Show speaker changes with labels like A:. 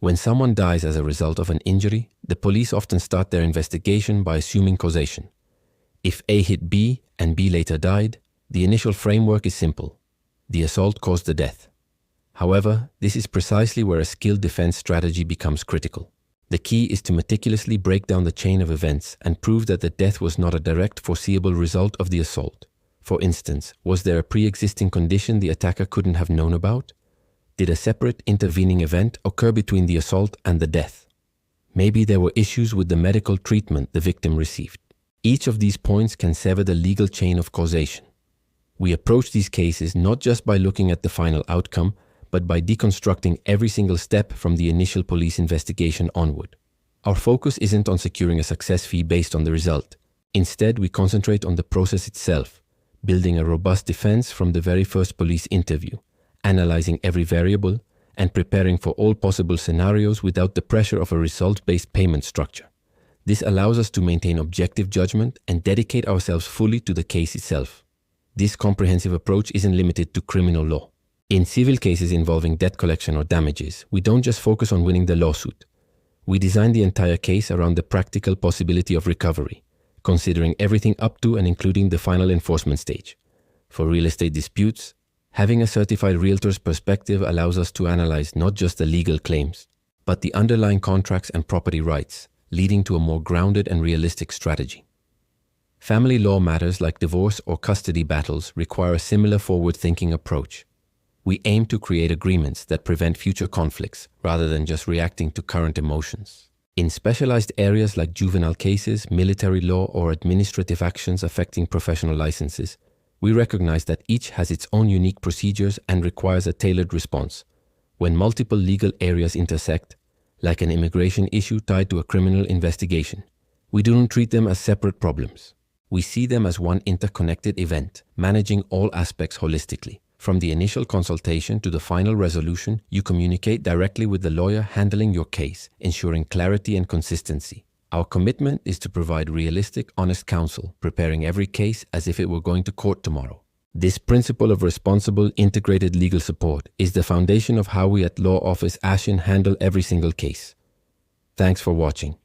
A: When someone dies as a result of an injury, the police often start their investigation by assuming causation. If A hit B and B later died, the initial framework is simple. The assault caused the death. However, this is precisely where a skilled defense strategy becomes critical. The key is to meticulously break down the chain of events and prove that the death was not a direct foreseeable result of the assault. For instance, was there a pre-existing condition the attacker couldn't have known about? Did a separate intervening event occur between the assault and the death? Maybe there were issues with the medical treatment the victim received. Each of these points can sever the legal chain of causation. We approach these cases not just by looking at the final outcome, but by deconstructing every single step from the initial police investigation onward. Our focus isn't on securing a success fee based on the result. Instead, we concentrate on the process itself, building a robust defense from the very first police interview, analyzing every variable, and preparing for all possible scenarios without the pressure of a result-based payment structure. This allows us to maintain objective judgment and dedicate ourselves fully to the case itself. This comprehensive approach isn't limited to criminal law. In civil cases involving debt collection or damages, we don't just focus on winning the lawsuit. We design the entire case around the practical possibility of recovery, considering everything up to and including the final enforcement stage. For real estate disputes, having a certified realtor's perspective allows us to analyze not just the legal claims, but the underlying contracts and property rights, leading to a more grounded and realistic strategy. Family law matters like divorce or custody battles require a similar forward-thinking approach. We aim to create agreements that prevent future conflicts rather than just reacting to current emotions. In specialized areas like juvenile cases, military law, or administrative actions affecting professional licenses, we recognize that each has its own unique procedures and requires a tailored response. When multiple legal areas intersect, like an immigration issue tied to a criminal investigation, we don't treat them as separate problems. We see them as one interconnected event, managing all aspects holistically. From the initial consultation to the final resolution, you communicate directly with the lawyer handling your case, ensuring clarity and consistency. Our commitment is to provide realistic, honest counsel, preparing every case as if it were going to court tomorrow. This principle of responsible, integrated legal support is the foundation of how we at Law Office Ashin handle every single case. Thanks for watching.